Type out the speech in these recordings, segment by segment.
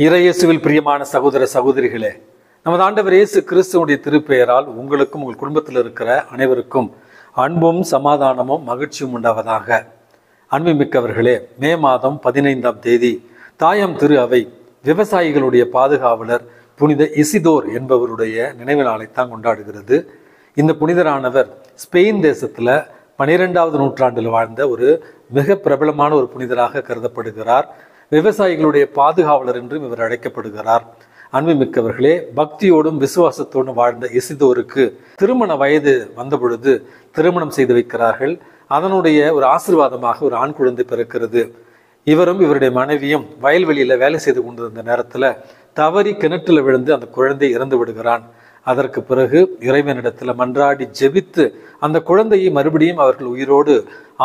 இறையேசுவில் பிரியமான சகோதர சகோதரிகளே, நமது ஆண்டவர் இயேசு கிறிஸ்துவனுடைய திருப்பெயரால் உங்களுக்கும் உங்கள் குடும்பத்தில் இருக்கிற அனைவருக்கும் அன்பும் சமாதானமும் மகிழ்ச்சியும் உண்டாவதாக. அன்புமிக்கவர்களே, மே மாதம் 15ஆம் தேதி தாயாம் திரு அவை விவசாயிகளுடைய பாதுகாவலர் புனித இசிதோர் என்பவருடைய நினைவு நாளைத்தான் கொண்டாடுகிறது. இந்த புனிதரானவர் ஸ்பெயின் தேசத்தில் 12வது நூற்றாண்டில் வாழ்ந்த ஒரு மிக பிரபலமான ஒரு புனிதராக கருதப்படுகிறார். விவசாயிகளுடைய பாதுகாவலர் என்றும் இவர் அழைக்கப்படுகிறார். அன்புமிக்கவர்களே, பக்தியோடும் விசுவாசத்தோடும் வாழ்ந்த இசிதோருக்கு திருமண வயது வந்த பொழுது திருமணம் செய்து வைக்கிறார்கள். அதனுடைய ஒரு ஆசீர்வாதமாக ஒரு ஆண் குழந்தை பிறக்கிறது. இவரும் இவருடைய மனைவியும் வயல்வெளியில வேலை செய்து கொண்டிருந்த நேரத்துல தவறி கிணற்றில் விழுந்து அந்த குழந்தை இறந்து விடுகிறான். அதற்கு பிறகு இறைவனிடத்துல மன்றாடி ஜெபித்து அந்த குழந்தையை மறுபடியும் அவர்கள் உயிரோடு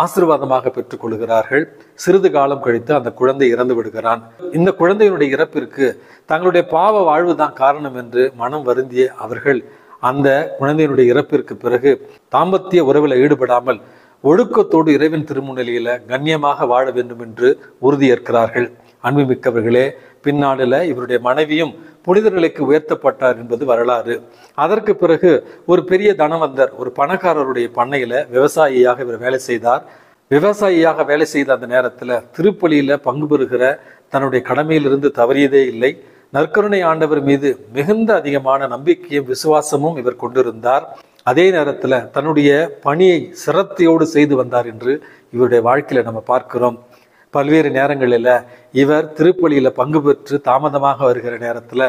ஆசீர்வாதமாக பெற்றுக் கொள்கிறார்கள். சிறிது காலம் கழித்து அந்த குழந்தை இறந்து விடுகிறான். இந்த குழந்தையினுடைய இறப்பிற்கு தங்களுடைய பாவ வாழ்வுதான் காரணம் என்று மனம் வருந்திய அவர்கள் அந்த குழந்தையினுடைய இறப்பிற்கு பிறகு தாம்பத்திய உறவில் ஈடுபடாமல் ஒழுக்கத்தோடு இறைவன் திருமுன்னிலையில கண்ணியமாக வாழ வேண்டும் என்று உறுதியேற்கிறார்கள். அன்புமிக்கவர்களே, பின்னாளில் இவருடைய மனைவியும் புனிதர்களுக்கு உயர்த்தப்பட்டார் என்பது வரலாறு. அதற்கு பிறகு ஒரு பெரிய தனவந்தர், ஒரு பணக்காரருடைய பண்ணையில விவசாயியாக இவர் வேலை செய்தார். விவசாயியாக வேலை செய்த அந்த நேரத்துல திருப்பலியில பங்கு பெறுகிற தன்னுடைய கடமையிலிருந்து தவறியதே இல்லை. நற்கருணை ஆண்டவர் மீது மிகுந்த அதிகமான நம்பிக்கையும் விசுவாசமும் இவர் கொண்டிருந்தார். அதே நேரத்துல தன்னுடைய பணியை சிரத்தையோடு செய்து வந்தார் என்று இவருடைய வாழ்க்கையில நம்ம பார்க்கிறோம். பல்வேறு நேரங்களில் இவர் திருப்பலியில பங்கு பெற்று தாமதமாக வருகிற நேரத்துல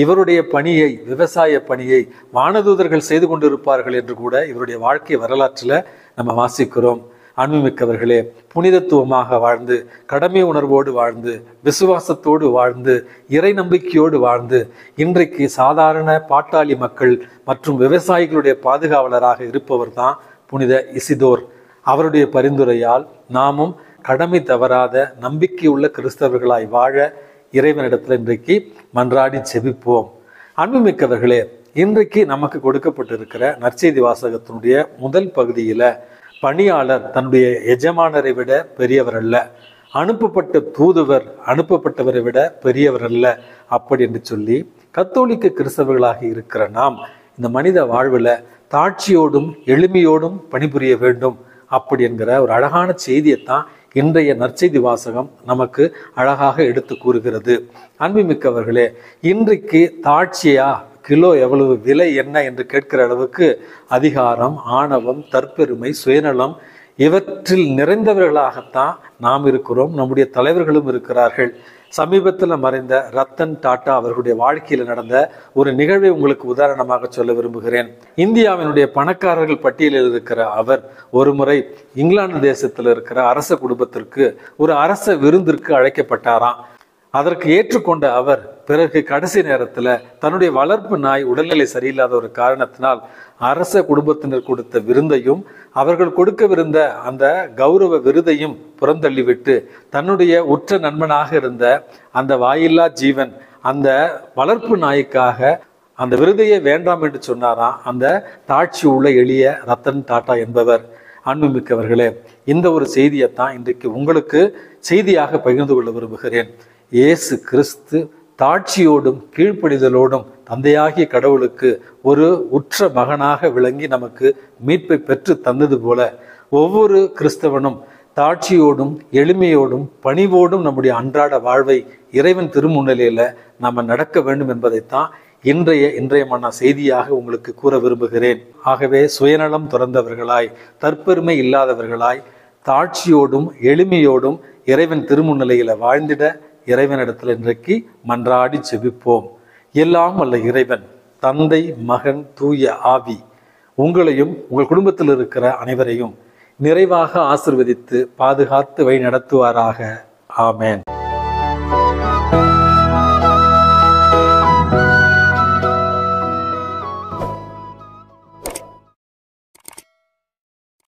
இவருடைய பணியை, விவசாய பணியை வானதூதர்கள் செய்து கொண்டிருப்பார்கள் என்று கூட இவருடைய வாழ்க்கை வரலாற்றில் நம்ம வாசிக்கிறோம். அன்புமிக்கவர்களே, புனிதத்துவமாக வாழ்ந்து, கடமை உணர்வோடு வாழ்ந்து, விசுவாசத்தோடு வாழ்ந்து, இறை நம்பிக்கையோடு வாழ்ந்து இன்றைக்கு சாதாரண பாட்டாளி மக்கள் மற்றும் விவசாயிகளுடைய பாதுகாவலராக இருப்பவர் தான் புனித இசிதோர். அவருடைய பரிந்துரையால் நாமும் கடமை தவறாத நம்பிக்கையுள்ள கிறிஸ்தவர்களாய் வாழ இறைவனிடத்தில் இன்றைக்கு மன்றாடி செபிப்போம். அன்புமிக்கவர்களே, இன்றைக்கு நமக்கு கொடுக்கப்பட்டிருக்கிற நற்செய்தி வாசகத்தினுடைய முதல் பகுதியில பணியாளர் தன்னுடைய எஜமானரை விட பெரியவர் அல்ல, அனுப்பப்பட்ட தூதுவர் அனுப்பப்பட்டவரை விட பெரியவர் அல்ல அப்படி என்று சொல்லி கத்தோலிக்க கிறிஸ்தவர்களாக இருக்கிற நாம் இந்த மனித வாழ்வில் தாட்சியோடும் எளிமையோடும் பணிபுரிய வேண்டும் அப்படி என்கிற ஒரு அழகான செய்தியைத்தான் இன்றைய நற்செய்தி வாசகம் நமக்கு அழகாக எடுத்து கூறுகிறது. அன்புமிக்கவர்களே, இன்றைக்கு தாட்சியா, கிலோ எவ்வளவு, விலை என்ன என்று கேட்கிற அளவுக்கு அதிகாரம், ஆணவம், தற்பெருமை, சுயநலம் இவற்றில் நிறைந்தவர்களாகத்தான் நாம் இருக்கிறோம். நம்முடைய தலைவர்களும் இருக்கிறார்கள். சமீபத்தில் மறைந்த ரத்தன் டாட்டா அவர்களுடைய வாழ்க்கையில் நடந்த ஒரு நிகழ்வை உங்களுக்கு உதாரணமாக சொல்ல விரும்புகிறேன். இந்தியாவினுடைய பணக்காரர்கள் பட்டியலில் இருக்கிற அவர் ஒரு முறை இங்கிலாந்து தேசத்தில் இருக்கிற அரச குடும்பத்திற்கு ஒரு அரச விருந்திற்கு அழைக்கப்பட்டாராம். அதற்கு ஏற்றுக்கொண்ட அவர் பிறகு கடைசி நேரத்தில் தன்னுடைய வளர்ப்பு நாய் உடல்நிலை சரியில்லாத ஒரு காரணத்தினால் அரச குடும்பத்தினர் கொடுத்த விருந்தையும் அவர்கள் கொடுக்கவிருந்த அந்த கௌரவ விருதையும் புறந்தள்ளிவிட்டு தன்னுடைய உற்ற நண்பனாக இருந்த அந்த வாயில்லா ஜீவன், அந்த வளர்ப்பு நாய்க்காக அந்த விருதையே வேண்டாம் என்று சொன்னாராம் அந்த தாட்சி உள்ள எளிய ரத்தன் டாட்டா என்பவர். அன்புமிக்கவர்களே, இந்த ஒரு செய்தியைத்தான் இன்றைக்கு உங்களுக்கு செய்தியாக பகிர்ந்து கொள்ள விரும்புகிறேன். இயேசு கிறிஸ்து தாட்சியோடும் கீழ்ப்படிதலோடும் தந்தையாகிய கடவுளுக்கு ஒரு உற்ற மகனாக விளங்கி நமக்கு மீட்பை பெற்று தந்தது போல ஒவ்வொரு கிறிஸ்தவனும் தாட்சியோடும் எளிமையோடும் பணிவோடும் நம்முடைய அன்றாட வாழ்வை இறைவன் திருமுன்னிலையில நாம் நடக்க வேண்டும் என்பதைத்தான் இன்றைய மன்னா செய்தியாக உங்களுக்கு கூற விரும்புகிறேன். ஆகவே சுயநலம் துறந்தவர்களாய், தற்பெருமை இல்லாதவர்களாய், தாட்சியோடும் எளிமையோடும் இறைவன் திருமுன்னிலையில வாழ்ந்திட இறைவனிடத்தில் இன்றைக்கு மன்றாடி செபிப்போம். எல்லாம் வல்ல இறைவன், தந்தை, மகன், தூய ஆவி உங்களையும் உங்கள் குடும்பத்தில் இருக்கிற அனைவரையும் நிறைவாக ஆசீர்வதித்து பாதுகாத்து வழி நடத்துவாராக. ஆமேன்.